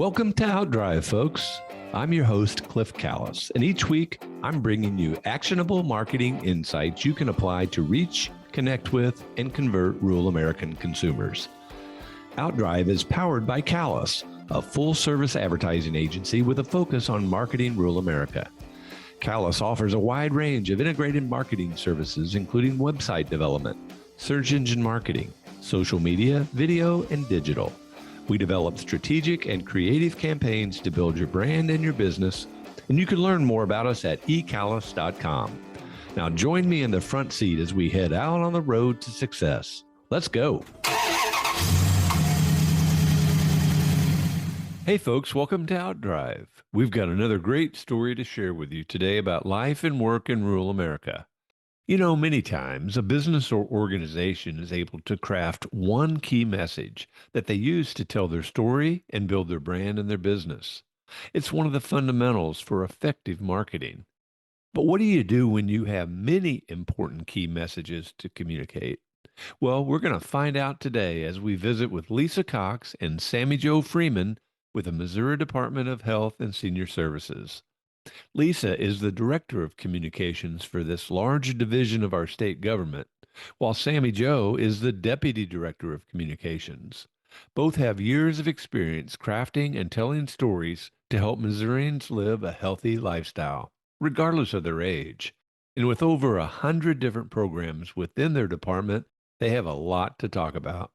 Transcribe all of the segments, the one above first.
Welcome to Outdrive, folks. I'm your host, Cliff Callis, and each week I'm bringing you actionable marketing insights you can apply to reach, connect with, and convert rural American consumers. Outdrive is powered by Callis, a full-service advertising agency with a focus on marketing rural America. Callis offers a wide range of integrated marketing services, including website development, search engine marketing, social media, video, and digital. We develop strategic and creative campaigns to build your brand and your business, and you can learn more about us at ecallis.com. Now join me in the front seat as we head out on the road to success. Let's go. Hey folks, welcome to Outdrive. We've got another great story to share with you today about life and work in rural America. You know, many times a business or organization is able to craft one key message that they use to tell their story and build their brand and their business. It's one of the fundamentals for effective marketing. But what do you do when you have many important key messages to communicate? Well, we're going to find out today as we visit with Lisa Cox and Sami Freeman with the Missouri Department of Health and Senior Services. Lisa is the Director of Communications for this large division of our state government, while Sami is the Deputy Director of Communications. Both have years of experience crafting and telling stories to help Missourians live a healthy lifestyle, regardless of their age. And with over 100 different programs within their department, they have a lot to talk about.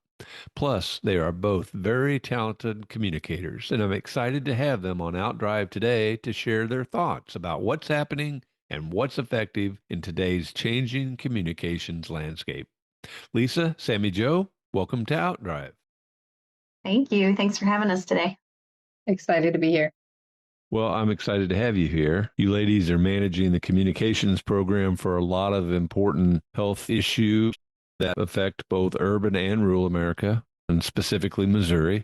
Plus, they are both very talented communicators, and I'm excited to have them on Outdrive today to share their thoughts about what's happening and what's effective in today's changing communications landscape. Lisa, Sami, welcome to Outdrive. Thank you. Thanks for having us today. Excited to be here. Well, I'm excited to have you here. You ladies are managing the communications program for a lot of important health issues that affect both urban and rural America, and specifically Missouri.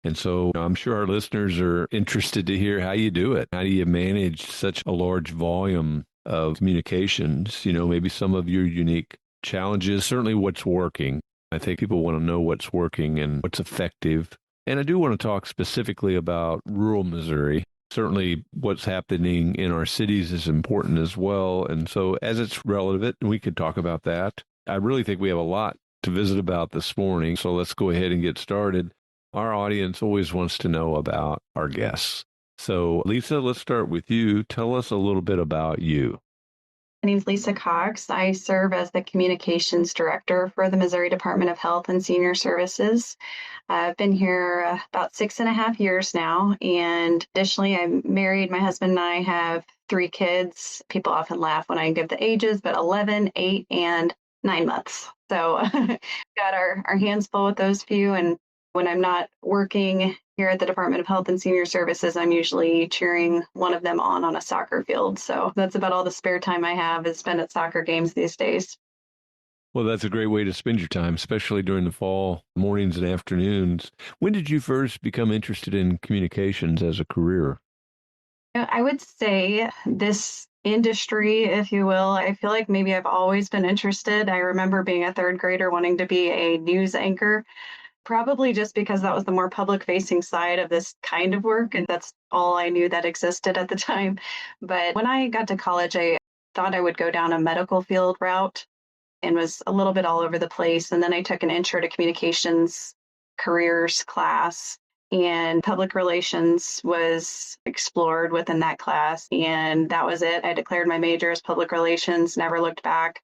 And so I'm sure our listeners are interested to hear how you do it. How do you manage such a large volume of communications? You know, maybe some of your unique challenges, certainly what's working. I think people want to know what's working and what's effective. And I do want to talk specifically about rural Missouri. Certainly what's happening in our cities is important as well. And so as it's relevant, we could talk about that. I really think we have a lot to visit about this morning, so let's go ahead and get started. Our audience always wants to know about our guests. So, Lisa, let's start with you. Tell us a little bit about you. My name is Lisa Cox. I serve as the Communications Director for the Missouri Department of Health and Senior Services. I've been here about 6.5 years now, and additionally, I'm married. My husband and I have 3 kids. People often laugh when I give the ages, but 11, 8, and 9 months. So got our hands full with those few. And when I'm not working here at the Department of Health and Senior Services, I'm usually cheering one of them on a soccer field. So that's about all the spare time I have is spent at soccer games these days. Well, that's a great way to spend your time, especially during the fall mornings and afternoons. When did you first become interested in communications as a career? I would say this industry, if you will, I feel like maybe I've always been interested. I remember being a 3rd grader wanting to be a news anchor, probably just because that was the more public facing side of this kind of work. And that's all I knew that existed at the time. But when I got to college, I thought I would go down a medical field route and was a little bit all over the place. And then I took an intro to communications careers class, and public relations was explored within that class. And that was it. I declared my major as public relations, never looked back.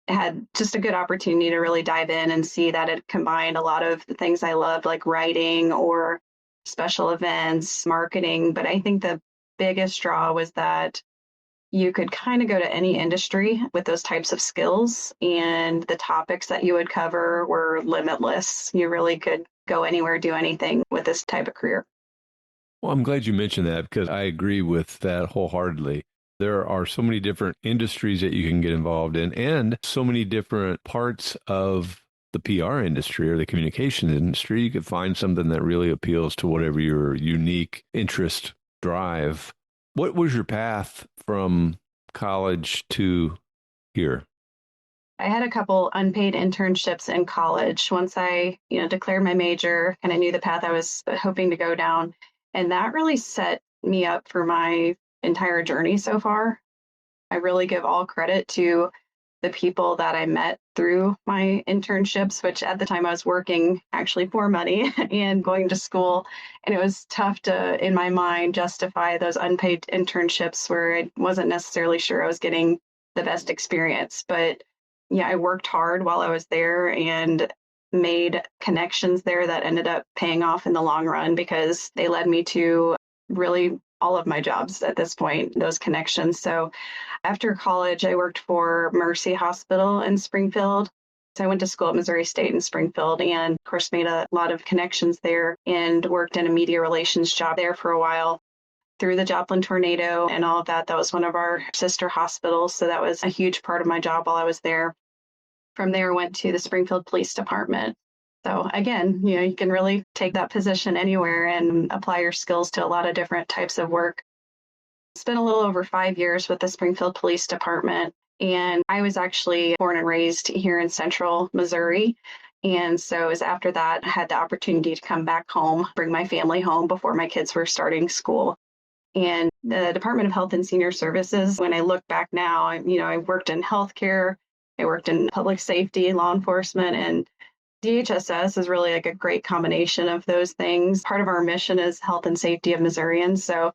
I had just a good opportunity to really dive in and see that it combined a lot of the things I loved, like writing or special events, marketing. But I think the biggest draw was that you could kind of go to any industry with those types of skills, and the topics that you would cover were limitless. You really could go anywhere, do anything with this type of career. Well, I'm glad you mentioned that because I agree with that wholeheartedly. There are so many different industries that you can get involved in and so many different parts of the PR industry or the communications industry. You could find something that really appeals to whatever your unique interest drive. What was your path from college to here? I had a couple unpaid internships in college. Once I, declared my major and I knew the path I was hoping to go down, And that really set me up for my entire journey so far. I really give all credit to the people that I met through my internships, which at the time I was working actually for money and going to school. And it was tough to, in my mind, justify those unpaid internships where I wasn't necessarily sure I was getting the best experience. But yeah, I worked hard while I was there and made connections there that ended up paying off in the long run because they led me to really all of my jobs at this point, those connections. So after college, I worked for Mercy Hospital in Springfield. So I went to school at Missouri State in Springfield and, of course, made a lot of connections there and worked in a media relations job there for a while. Through the Joplin tornado and all of that, that was one of our sister hospitals. So that was a huge part of my job while I was there. From there, went to the Springfield Police Department. So again, you can really take that position anywhere and apply your skills to a lot of different types of work. Spent a little over 5 years with the Springfield Police Department. And I was actually born and raised here in central Missouri. And so it was after that, I had the opportunity to come back home, bring my family home before my kids were starting school. And the Department of Health and Senior Services, when I look back now, I worked in healthcare, I worked in public safety, law enforcement, and DHSS is really like a great combination of those things. Part of our mission is health and safety of Missourians. So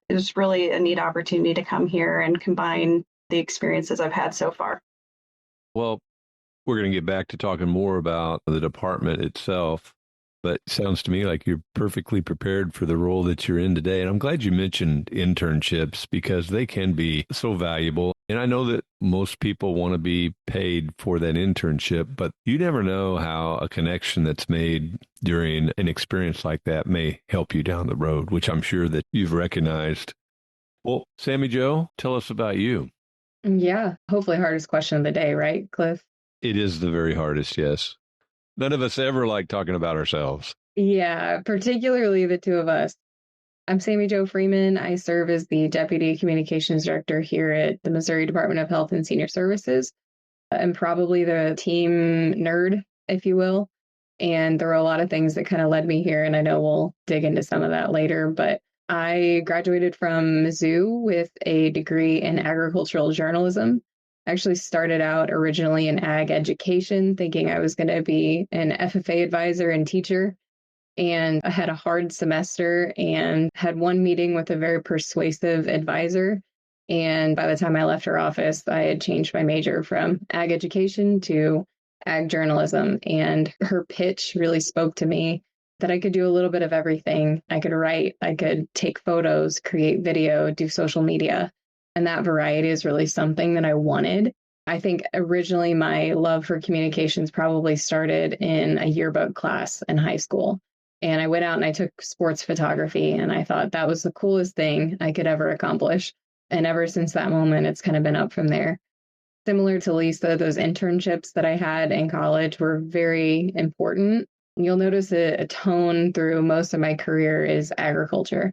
it was really a neat opportunity to come here and combine the experiences I've had so far. Well, we're going to get back to talking more about the department itself, but it sounds to me like you're perfectly prepared for the role that you're in today. And I'm glad you mentioned internships because they can be so valuable. And I know that most people want to be paid for that internship, but you never know how a connection that's made during an experience like that may help you down the road, which I'm sure that you've recognized. Well, Sammy Joe, tell us about you. Yeah, hopefully hardest question of the day, right, Cliff? It is the very hardest, yes. None of us ever like talking about ourselves. Yeah, particularly the two of us. I'm Sami Jo Freeman. I serve as the Deputy Communications Director here at the Missouri Department of Health and Senior Services. I'm probably the team nerd, if you will. And there are a lot of things that kind of led me here, and I know we'll dig into some of that later, but I graduated from Mizzou with a degree in agricultural journalism. I actually started out originally in ag education, thinking I was going to be an FFA advisor and teacher. And I had a hard semester and had one meeting with a very persuasive advisor. And by the time I left her office, I had changed my major from ag education to ag journalism. And her pitch really spoke to me that I could do a little bit of everything. I could write, I could take photos, create video, do social media. And that variety is really something that I wanted. I think originally my love for communications probably started in a yearbook class in high school. And I went out and I took sports photography, and I thought that was the coolest thing I could ever accomplish. And ever since that moment, it's kind of been up from there. Similar to Lisa, those internships that I had in college were very important. You'll notice a tone through most of my career is agriculture.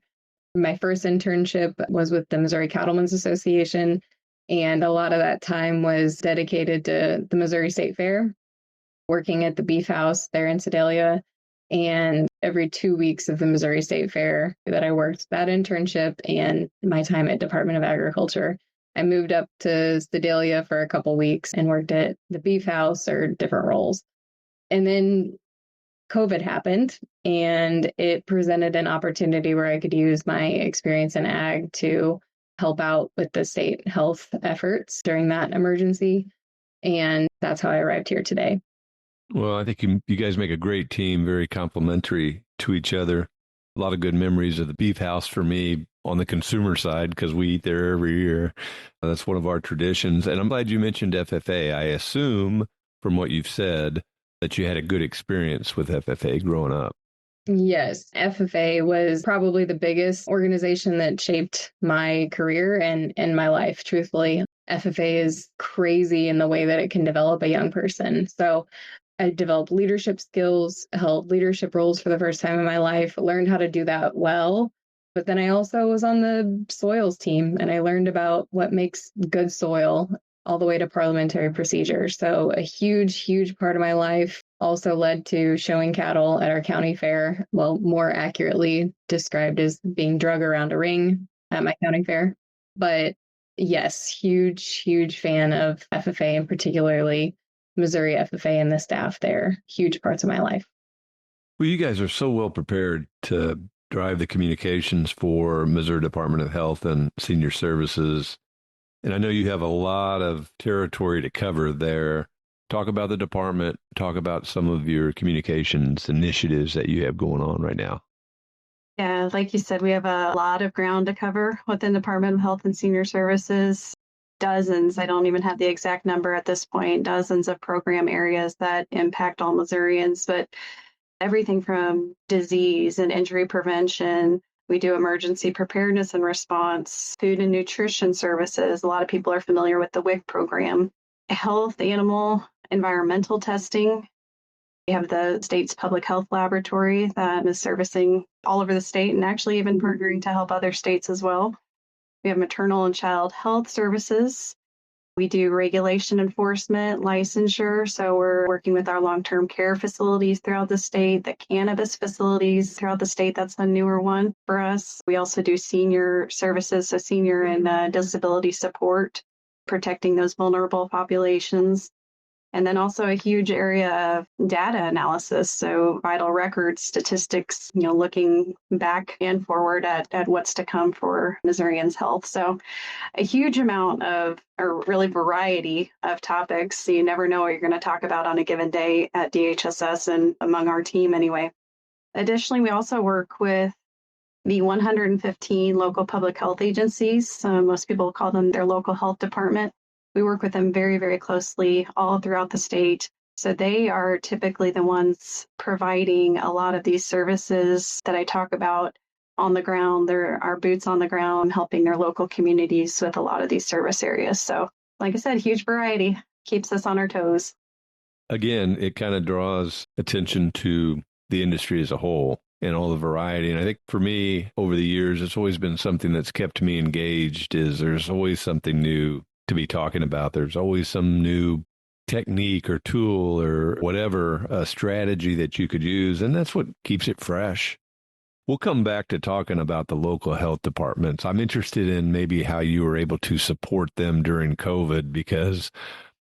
My first internship was with the Missouri Cattlemen's Association, and a lot of that time was dedicated to the Missouri State Fair, working at the beef house there in Sedalia. And every 2 weeks of the Missouri State Fair that I worked that internship and my time at Department of Agriculture, I moved up to Sedalia for a couple weeks and worked at the beef house or different roles. And then COVID happened, and it presented an opportunity where I could use my experience in ag to help out with the state health efforts during that emergency. And that's how I arrived here today. Well, I think you guys make a great team, very complementary to each other. A lot of good memories of the beef house for me on the consumer side because we eat there every year. That's one of our traditions. And I'm glad you mentioned FFA. I assume from what you've said that you had a good experience with FFA growing up. Yes, FFA was probably the biggest organization that shaped my career and my life, truthfully. FFA is crazy in the way that it can develop a young person. So I developed leadership skills, held leadership roles for the first time in my life, learned how to do that well. But then I also was on the soils team, and I learned about what makes good soil all the way to parliamentary procedure. So a huge, huge part of my life, also led to showing cattle at our county fair. Well, more accurately described as being drug around a ring at my county fair. But yes, huge fan of FFA and particularly Missouri FFA and the staff there. Huge parts of my life. Well, you guys are so well prepared to drive the communications for Missouri Department of Health and Senior Services. And I know you have a lot of territory to cover there. Talk about the department, talk about some of your communications initiatives that you have going on right now. Yeah, like you said, we have a lot of ground to cover within the Department of Health and Senior Services. Dozens, I don't even have the exact number at this point, dozens of program areas that impact all Missourians, but everything from disease and injury prevention. We do emergency preparedness and response, food and nutrition services. A lot of people are familiar with the WIC program. Health, animal, environmental testing. We have the state's public health laboratory that is servicing all over the state and actually even partnering to help other states as well. We have maternal and child health services. We do regulation enforcement, licensure. So we're working with our long-term care facilities throughout the state, the cannabis facilities throughout the state. That's a newer one for us. We also do senior services, so senior and disability support, protecting those vulnerable populations. And then also a huge area of data analysis, so vital records, statistics, looking back and forward at what's to come for Missourians' health. So a huge amount of, or really variety of topics. So you never know what you're going to talk about on a given day at DHSS and among our team anyway. Additionally, we also work with the 115 local public health agencies. Most people call them their local health department. We work with them very, very closely all throughout the state. So they are typically the ones providing a lot of these services that I talk about on the ground. There are boots on the ground helping their local communities with a lot of these service areas. So like I said, huge variety keeps us on our toes. Again, it kind of draws attention to the industry as a whole and all the variety. And I think for me, over the years, it's always been something that's kept me engaged is there's always something new to be talking about. There's always some new technique or tool or whatever, a strategy that you could use. And that's what keeps it fresh. We'll come back to talking about the local health departments. I'm interested in maybe how you were able to support them during COVID, because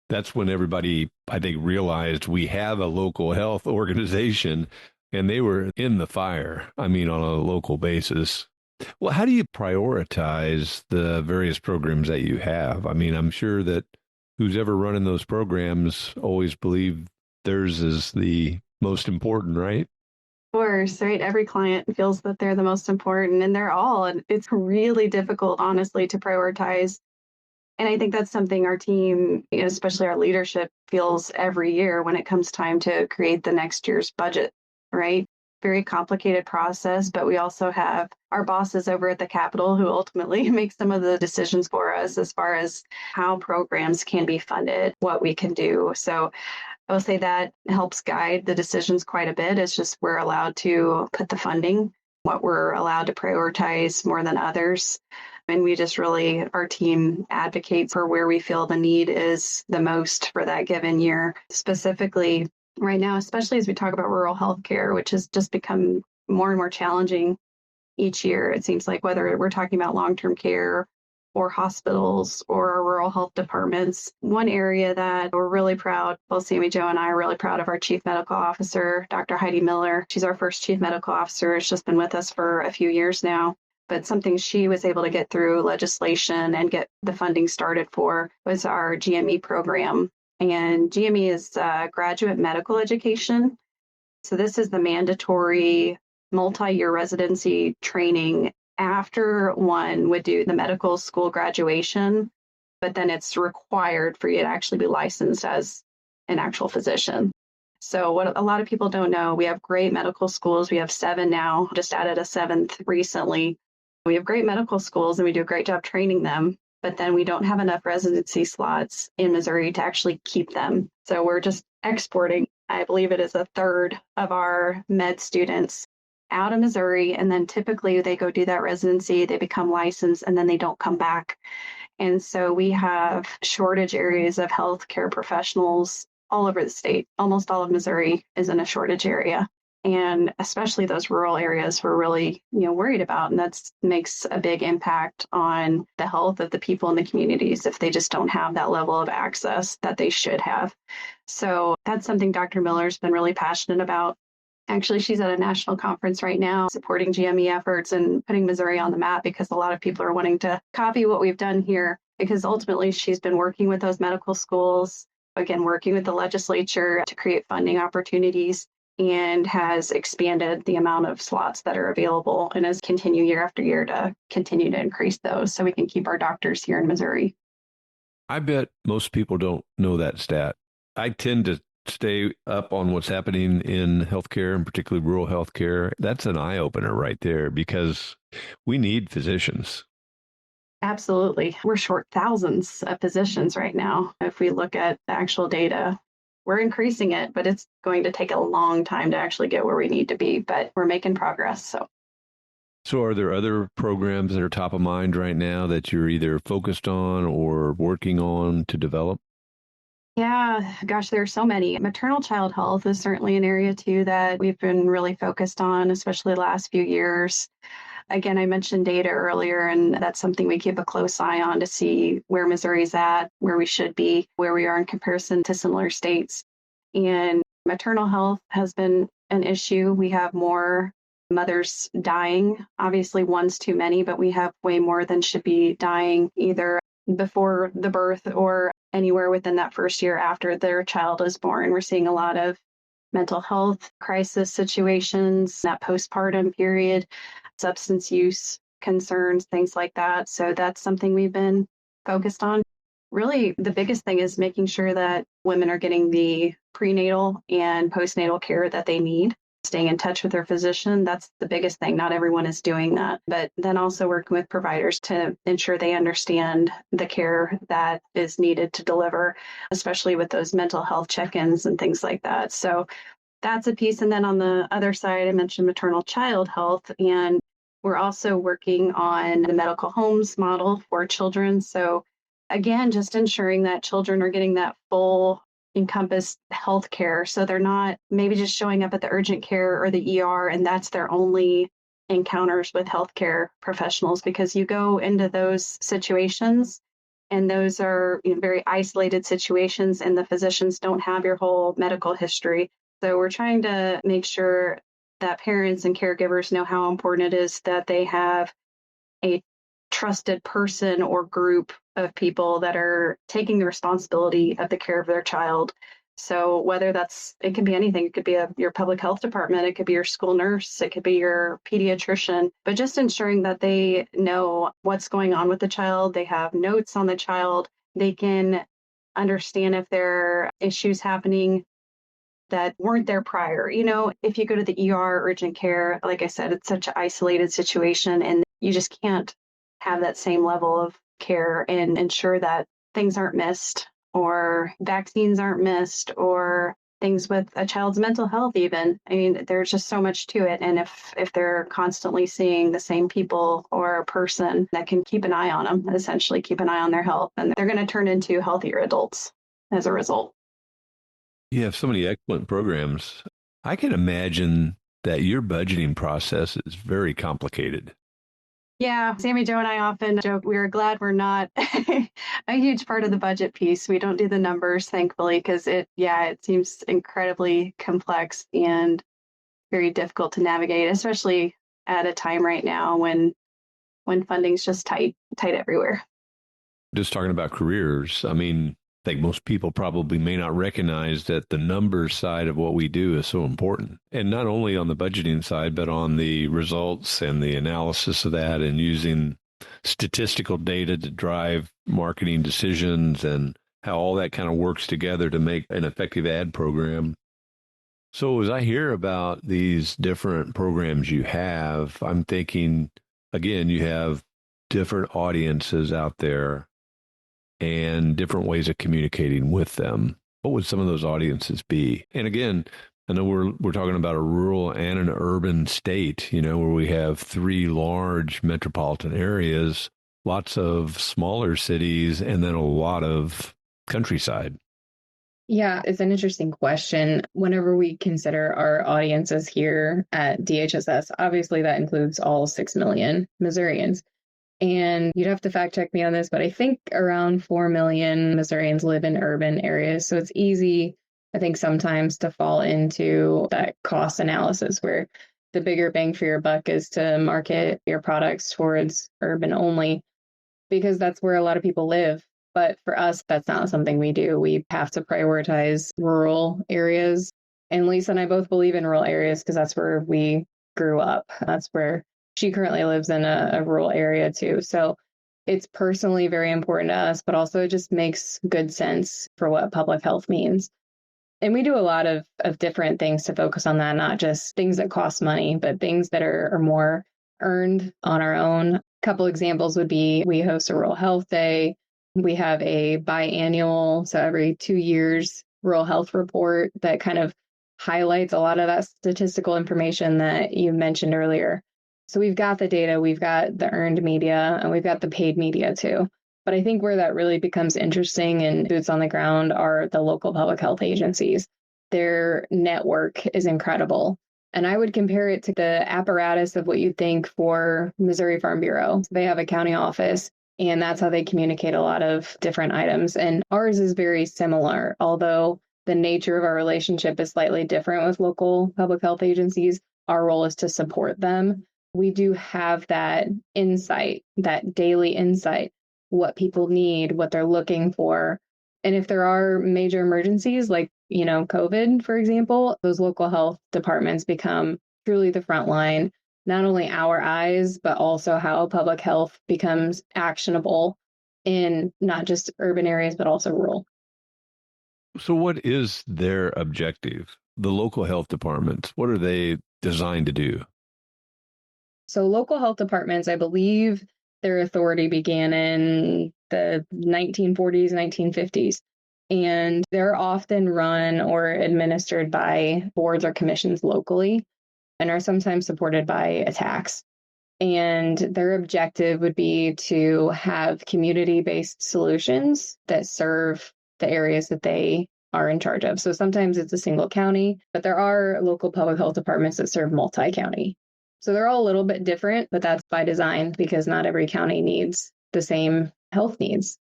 that's when everybody, I think, realized we have a local health organization and they were in the fire. I mean, on a local basis. Well, how do you prioritize the various programs that you have? I mean, I'm sure that who's ever running those programs always believe theirs is the most important, right? Of course, right? Every client feels that they're the most important, and they're all. And it's really difficult, honestly, to prioritize. And I think that's something our team, especially our leadership, feels every year when it comes time to create the next year's budget, right? Very complicated process, but we also have our bosses over at the Capitol who ultimately make some of the decisions for us as far as how programs can be funded, what we can do. So I will say that helps guide the decisions quite a bit. It's just we're allowed to put the funding, what we're allowed to prioritize more than others. And we just really, our team advocates for where we feel the need is the most for that given year. Specifically, right now, especially as we talk about rural healthcare, which has just become more and more challenging each year. It seems like whether we're talking about long-term care or hospitals or our rural health departments, one area that we're really proud, both Sami Jo and I are really proud of our Chief Medical Officer, Dr. Heidi Miller. She's our first Chief Medical Officer. She's just been with us for a few years now. But something she was able to get through legislation and get the funding started for was our GME program. And GME is graduate medical education. So this is the mandatory multi-year residency training after one would do the medical school graduation, but then it's required for you to actually be licensed as an actual physician. So what a lot of people don't know, we have great medical schools. We have 7 now, just added a 7th recently. We have great medical schools and we do a great job training them, but then we don't have enough residency slots in Missouri to actually keep them. So we're just exporting, I believe it is a third of our med students out of Missouri. And then typically they go do that residency, they become licensed, and then they don't come back. And so we have shortage areas of healthcare professionals all over the state. Almost all of Missouri is in a shortage area. And especially those rural areas we're really, worried about. And that makes a big impact on the health of the people in the communities if they just don't have that level of access that they should have. So that's something Dr. Miller's been really passionate about. Actually, she's at a national conference right now supporting GME efforts and putting Missouri on the map because a lot of people are wanting to copy what we've done here because ultimately she's been working with those medical schools, again, working with the legislature to create funding opportunities and has expanded the amount of slots that are available and has continued year after year to continue to increase those so we can keep our doctors here in Missouri. I bet most people don't know that stat. I tend to stay up on what's happening in healthcare and particularly rural healthcare. That's an eye opener right there because we need physicians. Absolutely. We're short thousands of physicians right now. If we look at the actual data, we're increasing it, but it's going to take a long time to actually get where we need to be, but we're making progress. So are there other programs that are top of mind right now that you're either focused on or working on to develop? Yeah, gosh, there are so many. Maternal child health is certainly an area too that we've been really focused on, especially the last few years. Again, I mentioned data earlier, and that's something we keep a close eye on to see where Missouri's at, where we should be, where we are in comparison to similar states. And maternal health has been an issue. We have more mothers dying. Obviously, one's too many, but we have way more than should be dying either before the birth or anywhere within that first year after their child is born. We're seeing a lot of mental health crisis situations, that postpartum period, substance use concerns, things like that. So that's something we've been focused on. Really, the biggest thing is making sure that women are getting the prenatal and postnatal care that they need. Staying in touch with their physician, that's the biggest thing. Not everyone is doing that. But then also working with providers to ensure they understand the care that is needed to deliver, especially with those mental health check-ins and things like that. So that's a piece. And then on the other side, I mentioned maternal child health. And we're also working on the medical homes model for children. So again, just ensuring that children are getting that full encompassed health care. So they're not maybe just showing up at the urgent care or the ER, and that's their only encounters with healthcare professionals, because you go into those situations and those are very isolated situations and the physicians don't have your whole medical history. So we're trying to make sure that parents and caregivers know how important it is that they have a trusted person or group of people that are taking the responsibility of the care of their child. So whether it could be anything, it could be your public health department, it could be your school nurse, it could be your pediatrician, but just ensuring that they know what's going on with the child, they have notes on the child, they can understand if there are issues happening that weren't there prior. If you go to the ER, urgent care, like I said, it's such an isolated situation and you just can't have that same level of care and ensure that things aren't missed or vaccines aren't missed or things with a child's mental health even. I mean, there's just so much to it. And if they're constantly seeing the same people or a person that can keep an eye on them, essentially keep an eye on their health, and they're going to turn into healthier adults as a result. You have so many excellent programs. I can imagine that your budgeting process is very complicated. Yeah, Sammy, Joe, and I often joke we're glad we're not a huge part of the budget piece. We don't do the numbers, thankfully, because it seems incredibly complex and very difficult to navigate, especially at a time right now when funding's just tight everywhere. Just talking about careers, I mean, I think most people probably may not recognize that the numbers side of what we do is so important. And not only on the budgeting side, but on the results and the analysis of that and using statistical data to drive marketing decisions and how all that kind of works together to make an effective ad program. So as I hear about these different programs you have, I'm thinking, again, you have different audiences out there and different ways of communicating with them. What would some of those audiences be? And again, I know we're talking about a rural and an urban state, where we have three large metropolitan areas, lots of smaller cities, and then a lot of countryside. Yeah, it's an interesting question. Whenever we consider our audiences here at DHSS, obviously that includes all 6 million Missourians. And you'd have to fact check me on this, but I think around 4 million Missourians live in urban areas. So it's easy, I think, sometimes to fall into that cost analysis where the bigger bang for your buck is to market your products towards urban only, because that's where a lot of people live. But for us, that's not something we do. We have to prioritize rural areas. And Lisa and I both believe in rural areas because that's where we grew up. That's where she currently lives in a rural area too. So it's personally very important to us, but also it just makes good sense for what public health means. And we do a lot of different things to focus on that, not just things that cost money, but things that are more earned on our own. A couple examples would be we host a Rural Health Day. We have a biannual, so every 2 years, rural health report that kind of highlights a lot of that statistical information that you mentioned earlier. So we've got the data, we've got the earned media, and we've got the paid media too. But I think where that really becomes interesting and boots on the ground are the local public health agencies. Their network is incredible. And I would compare it to the apparatus of what you think for Missouri Farm Bureau. They have a county office, and that's how they communicate a lot of different items. And ours is very similar, although the nature of our relationship is slightly different with local public health agencies. Our role is to support them. We do have that insight, that daily insight, what people need, what they're looking for. And if there are major emergencies like, COVID, for example, those local health departments become truly the front line, not only our eyes, but also how public health becomes actionable in not just urban areas, but also rural. So, what is their objective? The local health departments, what are they designed to do? So local health departments, I believe their authority began in the 1940s, 1950s, and they're often run or administered by boards or commissions locally and are sometimes supported by a tax. And their objective would be to have community-based solutions that serve the areas that they are in charge of. So sometimes it's a single county, but there are local public health departments that serve multi-county. So they're all a little bit different, but that's by design because not every county needs the same health needs.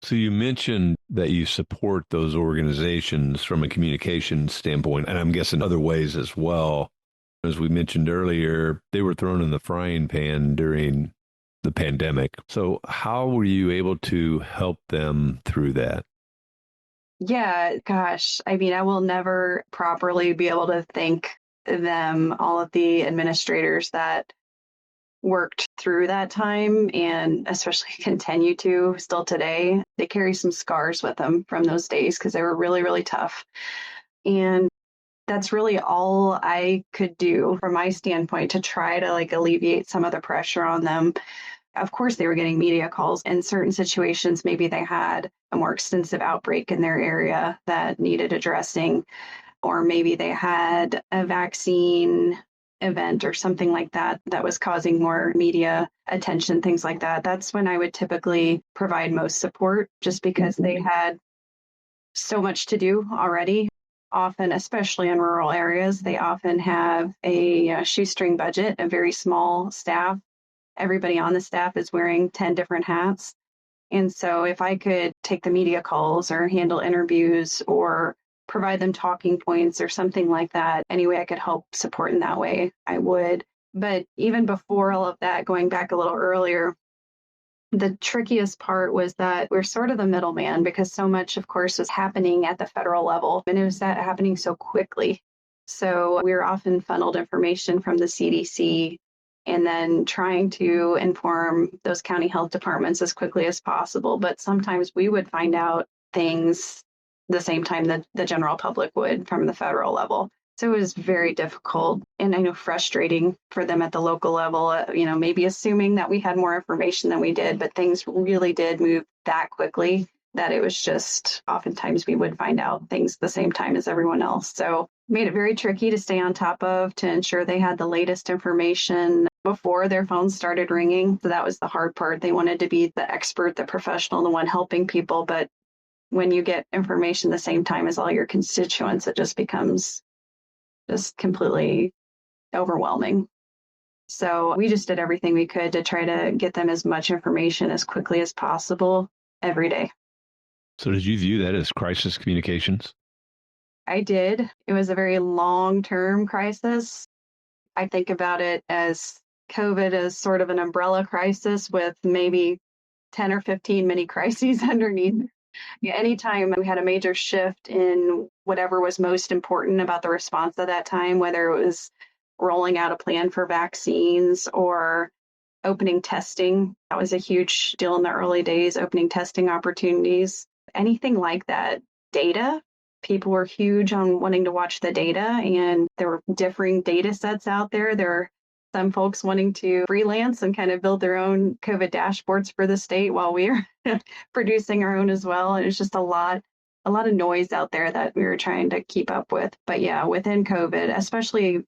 So, you mentioned that you support those organizations from a communication standpoint, and I'm guessing other ways as well. As we mentioned earlier, they were thrown in the frying pan during the pandemic. So, how were you able to help them through that? Yeah, gosh. I mean, I will never properly be able to thank them, all of the administrators that worked through that time and especially continue to still today. They carry some scars with them from those days because they were really, really tough. And that's really all I could do from my standpoint to try to alleviate some of the pressure on them. Of course, they were getting media calls. In certain situations, maybe they had a more extensive outbreak in their area that needed addressing, or maybe they had a vaccine event or something like that that was causing more media attention, things like that. That's when I would typically provide most support just because they had so much to do already. Often, especially in rural areas, they often have a shoestring budget, a very small staff. Everybody on the staff is wearing 10 different hats. And so if I could take the media calls or handle interviews or provide them talking points or something like that, any way I could help support in that way, I would. But even before all of that, going back a little earlier, the trickiest part was that we're sort of the middleman because so much, of course, was happening at the federal level and it was that happening so quickly. So we were often funneled information from the CDC and then trying to inform those county health departments as quickly as possible. But sometimes we would find out things the same time that the general public would from the federal level. So it was very difficult and I know frustrating for them at the local level, maybe assuming that we had more information than we did, but things really did move that quickly that it was just oftentimes we would find out things the same time as everyone else. So made it very tricky to stay on top of, to ensure they had the latest information before their phones started ringing. So that was the hard part. They wanted to be the expert, the professional, the one helping people, but when you get information the same time as all your constituents, it just becomes just completely overwhelming. So we just did everything we could to try to get them as much information as quickly as possible every day. So did you view that as crisis communications? I did. It was a very long-term crisis. I think about it as COVID as sort of an umbrella crisis with maybe 10 or 15 mini crises underneath. Yeah, anytime we had a major shift in whatever was most important about the response at that time, whether it was rolling out a plan for vaccines or opening testing, that was a huge deal in the early days, opening testing opportunities, anything like that. Data, people were huge on wanting to watch the data, and there were differing data sets out there. There are some folks wanting to freelance and kind of build their own COVID dashboards for the state while we're producing our own as well. And it's just a lot of noise out there that we were trying to keep up with. But yeah, within COVID, especially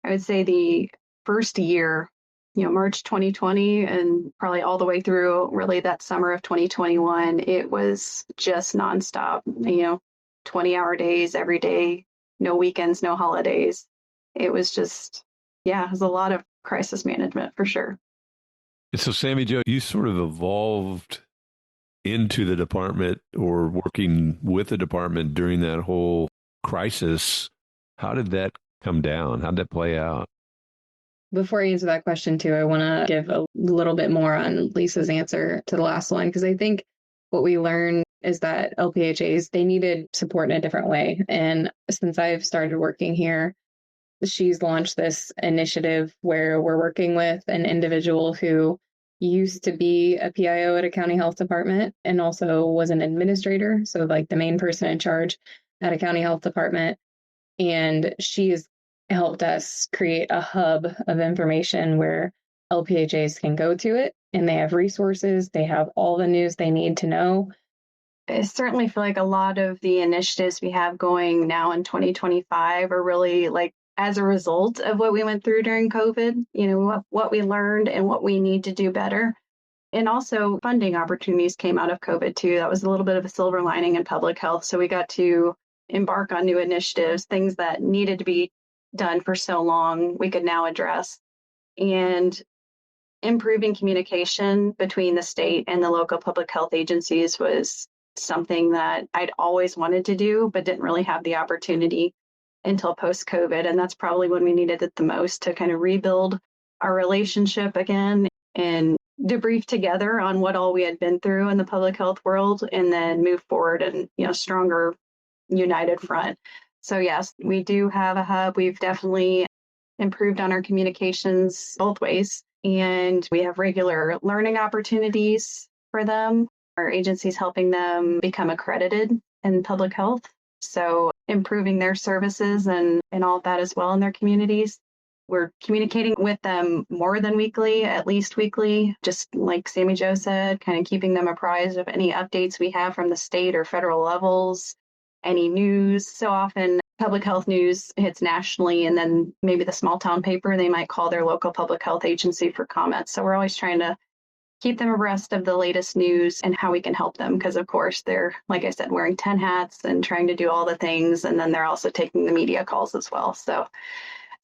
I would say the first year, March 2020 and probably all the way through really that summer of 2021, it was just nonstop, 20-hour days every day, no weekends, no holidays. It was just, it was a lot of crisis management for sure. And so, Sammy Jo, you sort of evolved into the department or working with the department during that whole crisis. How did that come down? How did that play out? Before I answer that question too, I want to give a little bit more on Lisa's answer to the last one, because I think what we learned is that LPHAs, they needed support in a different way. And since I've started working here, she's launched this initiative where we're working with an individual who used to be a PIO at a county health department and also was an administrator. So like the main person in charge at a county health department. And she has helped us create a hub of information where LPHAs can go to it, and they have resources. They have all the news they need to know. I certainly feel like a lot of the initiatives we have going now in 2025 are really like as a result of what we went through during COVID, what we learned and what we need to do better. And also funding opportunities came out of COVID too. That was a little bit of a silver lining in public health. So we got to embark on new initiatives, things that needed to be done for so long, we could now address. And improving communication between the state and the local public health agencies was something that I'd always wanted to do, but didn't really have the opportunity until post-COVID. And that's probably when we needed it the most to kind of rebuild our relationship again and debrief together on what all we had been through in the public health world and then move forward and, stronger, united front. So yes, we do have a hub. We've definitely improved on our communications both ways. And we have regular learning opportunities for them. Our agency's helping them become accredited in public health. So improving their services and all of that as well in their communities. We're communicating with them more than weekly, at least weekly, just like Sami Jo said, kind of keeping them apprised of any updates we have from the state or federal levels, any news. So often public health news hits nationally, and then maybe the small town paper, they might call their local public health agency for comments. So we're always trying to keep them abreast of the latest news and how we can help them. Because of course they're, like I said, wearing 10 hats and trying to do all the things. And then they're also taking the media calls as well. So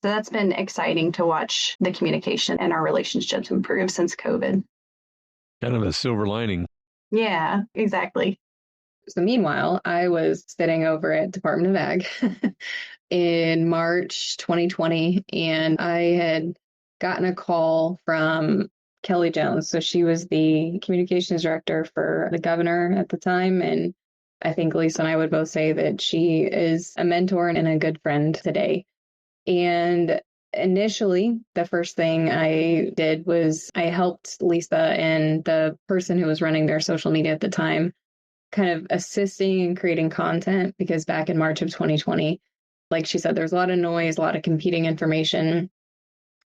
that's been exciting to watch the communication and our relationships improve since COVID. Kind of a silver lining. Yeah, exactly. So meanwhile, I was sitting over at Department of Ag in March 2020, and I had gotten a call from Kelly Jones. So she was the communications director for the governor at the time. And I think Lisa and I would both say that she is a mentor and a good friend today. And initially, the first thing I did was I helped Lisa and the person who was running their social media at the time kind of assisting in creating content, because back in March of 2020, like she said, there's a lot of noise, a lot of competing information.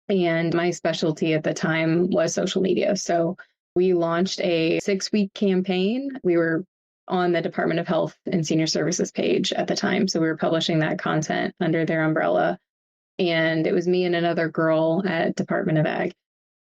And my specialty at the time was social media. So we launched a 6-week campaign. We were on the Department of Health and Senior Services page at the time. So we were publishing that content under their umbrella. And it was me and another girl at Department of Ag.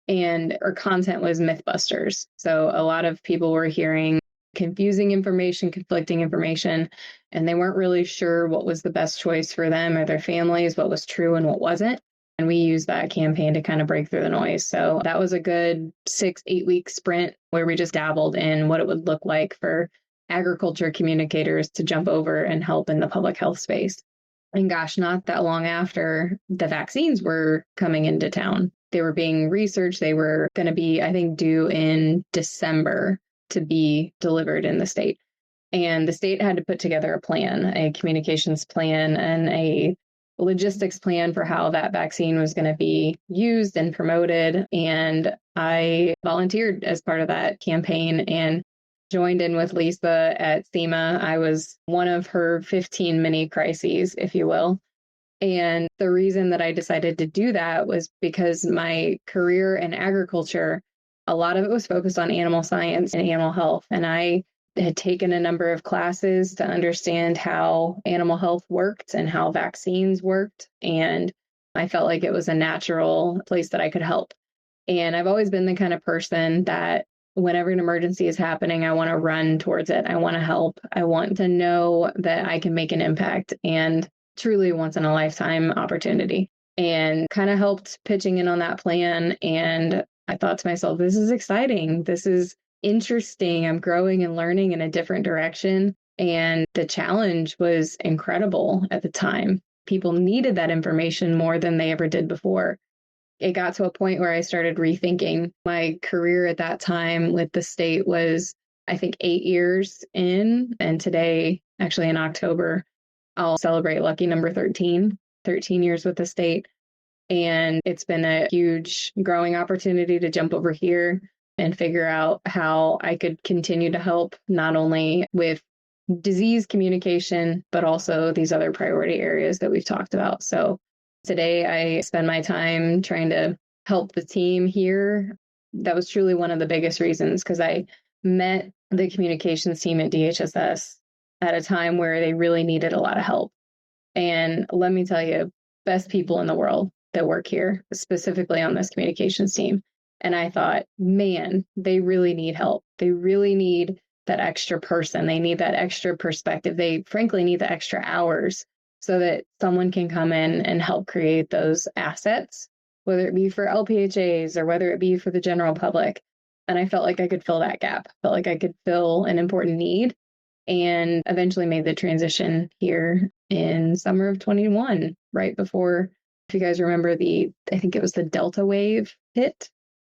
And our content was Mythbusters. So a lot of people were hearing confusing information, conflicting information, and they weren't really sure what was the best choice for them or their families, what was true and what wasn't. And we used that campaign to kind of break through the noise. So that was a good 6-8 week sprint where we just dabbled in what it would look like for agriculture communicators to jump over and help in the public health space. And gosh, not that long after, the vaccines were coming into town. They were being researched. They were going to be, I think, due in December to be delivered in the state. And the state had to put together a plan, a communications plan, and a logistics plan for how that vaccine was going to be used and promoted. And I volunteered as part of that campaign and joined in with Lisa at SEMA. I was one of her 15 mini crises, if you will. And the reason that I decided to do that was because my career in agriculture, a lot of it was focused on animal science and animal health. And I had taken a number of classes to understand how animal health worked and how vaccines worked. And I felt like it was a natural place that I could help. And I've always been the kind of person that whenever an emergency is happening, I want to run towards it. I want to help. I want to know that I can make an impact, and truly once in a lifetime opportunity. And kind of helped pitching in on that plan. And I thought to myself, this is exciting. This is interesting. I'm growing and learning in a different direction. And the challenge was incredible at the time. People needed that information more than they ever did before. It got to a point where I started rethinking my career at that time with the state was, I think, 8 years in. And today, actually in October, I'll celebrate lucky number 13 years with the state. And it's been a huge growing opportunity to jump over here and figure out how I could continue to help not only with disease communication, but also these other priority areas that we've talked about. So today I spend my time trying to help the team here. That was truly one of the biggest reasons, because I met the communications team at DHSS at a time where they really needed a lot of help. And let me tell you, best people in the world that work here, specifically on this communications team. And I thought, man, they really need help. They really need that extra person. They need that extra perspective. They frankly need the extra hours so that someone can come in and help create those assets, whether it be for LPHAs or whether it be for the general public. And I felt like I could fill that gap. I felt like I could fill an important need, and eventually made the transition here in summer of 21, right before, if you guys remember, I think it was the Delta wave hit.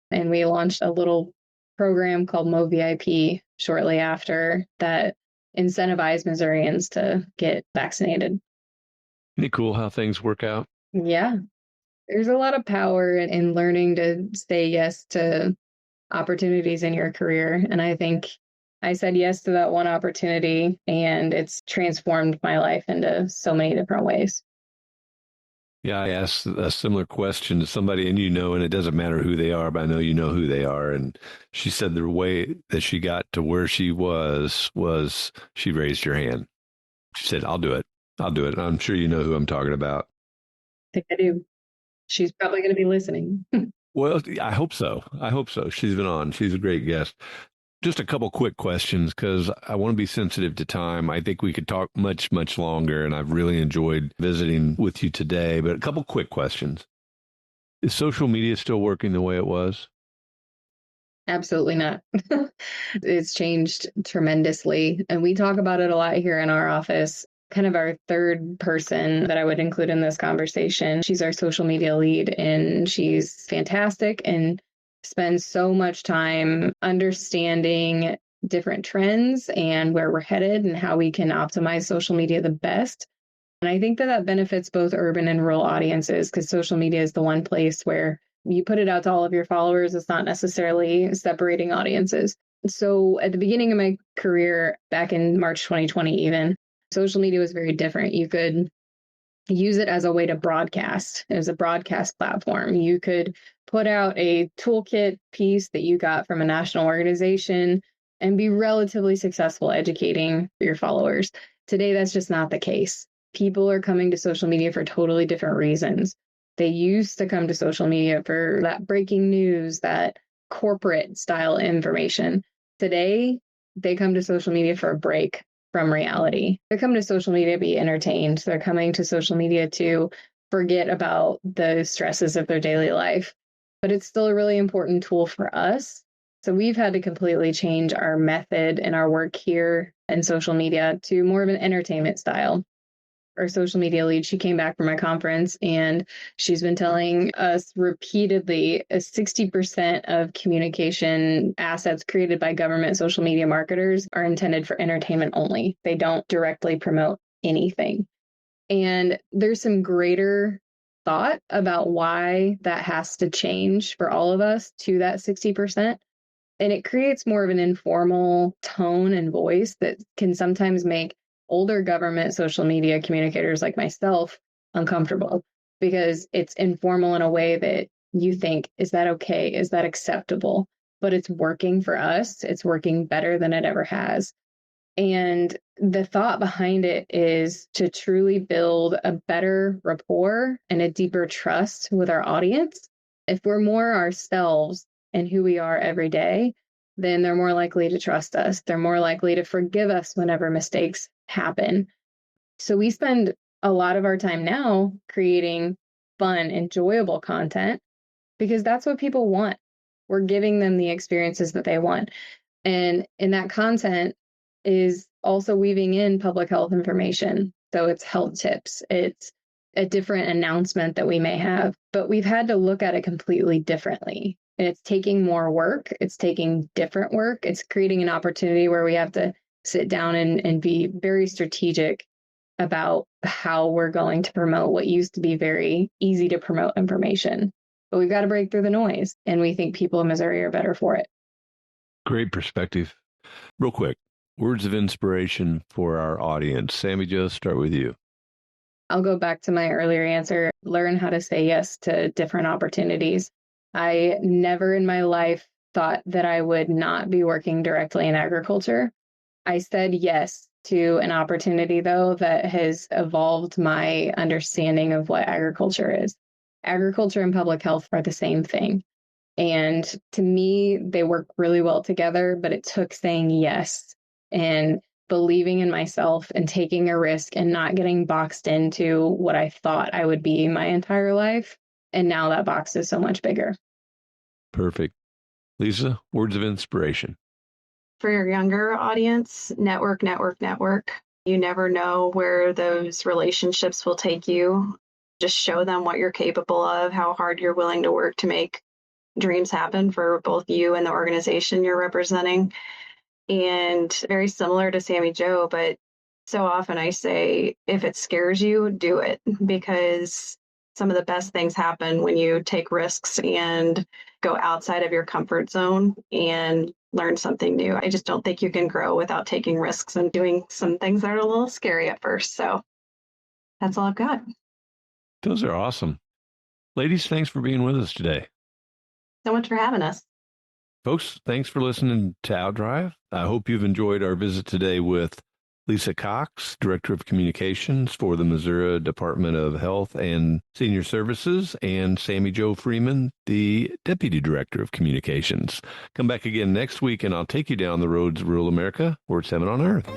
And we launched a little program called MoVIP shortly after that incentivized Missourians to get vaccinated. Isn't it cool how things work out? Yeah, there's a lot of power in learning to say yes to opportunities in your career. And I think I said yes to that one opportunity, and it's transformed my life into so many different ways. Yeah, I asked a similar question to somebody, and and it doesn't matter who they are, but I know you know who they are. And she said the way that she got to where she was she raised her hand. She said, I'll do it. I'll do it. I'm sure you know who I'm talking about. I think I do. She's probably going to be listening. Well, I hope so. I hope so. She's been on. She's a great guest. Just a couple quick questions because I want to be sensitive to time. I think we could talk much, much longer, and I've really enjoyed visiting with you today. But a couple quick questions. Is social media still working the way it was? Absolutely not. It's changed tremendously. And we talk about it a lot here in our office. Kind of our third person that I would include in this conversation. She's our social media lead, and she's fantastic and spends so much time understanding different trends and where we're headed and how we can optimize social media the best. And I think that benefits both urban and rural audiences, because social media is the one place where you put it out to all of your followers. It's not necessarily separating audiences. So at the beginning of my career, back in March 2020 even, social media was very different. You could use it as a way to broadcast. It was a broadcast platform. You could put out a toolkit piece that you got from a national organization and be relatively successful educating your followers. Today, that's just not the case. People are coming to social media for totally different reasons. They used to come to social media for that breaking news, that corporate style information. Today, they come to social media for a break from reality. They're coming to social media to be entertained. They're coming to social media to forget about the stresses of their daily life. But it's still a really important tool for us. So we've had to completely change our method and our work here in social media to more of an entertainment style. Our social media lead, she came back from a conference and she's been telling us repeatedly 60% of communication assets created by government social media marketers are intended for entertainment only. They don't directly promote anything. And there's some greater thought about why that has to change for all of us to that 60%. And it creates more of an informal tone and voice that can sometimes make older government social media communicators like myself uncomfortable, because it's informal in a way that you think, is that okay? Is that acceptable? But it's working for us. It's working better than it ever has. And the thought behind it is to truly build a better rapport and a deeper trust with our audience. If we're more ourselves and who we are every day, then they're more likely to trust us. They're more likely to forgive us whenever mistakes happen. So we spend a lot of our time now creating fun, enjoyable content because that's what people want. We're giving them the experiences that they want. And in that content is also weaving in public health information. So it's health tips. It's a different announcement that we may have, but we've had to look at it completely differently. And it's taking more work. It's taking different work. It's creating an opportunity where we have to sit down and be very strategic about how we're going to promote what used to be very easy to promote information. But we've got to break through the noise. And we think people in Missouri are better for it. Great perspective. Real quick, words of inspiration for our audience. Sami Jo, start with you. I'll go back to my earlier answer. Learn how to say yes to different opportunities. I never in my life thought that I would not be working directly in agriculture. I said yes to an opportunity, though, that has evolved my understanding of what agriculture is. Agriculture and public health are the same thing. And to me, they work really well together, but it took saying yes and believing in myself and taking a risk and not getting boxed into what I thought I would be my entire life. And now that box is so much bigger. Perfect. Lisa, words of inspiration. For your younger audience, network, network, network. You never know where those relationships will take you. Just show them what you're capable of, how hard you're willing to work to make dreams happen for both you and the organization you're representing. And very similar to Sami Jo, but so often I say, if it scares you, do it, because some of the best things happen when you take risks and go outside of your comfort zone and learn something new. I just don't think you can grow without taking risks and doing some things that are a little scary at first. So that's all I've got. Those are awesome. Ladies, thanks for being with us today. So much for having us. Folks, thanks for listening to Outdrive. I hope you've enjoyed our visit today with Lisa Cox, Director of Communications for the Missouri Department of Health and Senior Services, and Sami Jo Freeman, the Deputy Director of Communications. Come back again next week, and I'll take you down the roads of rural America where it's heaven on earth.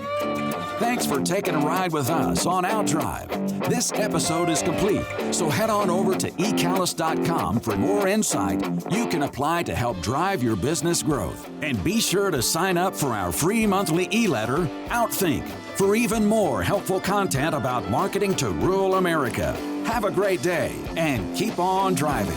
Thanks for taking a ride with us on Outdrive. This episode is complete, so head on over to ecalis.com for more insight you can apply to help drive your business growth. And be sure to sign up for our free monthly e-letter, Outthink, for even more helpful content about marketing to rural America. Have a great day and keep on driving.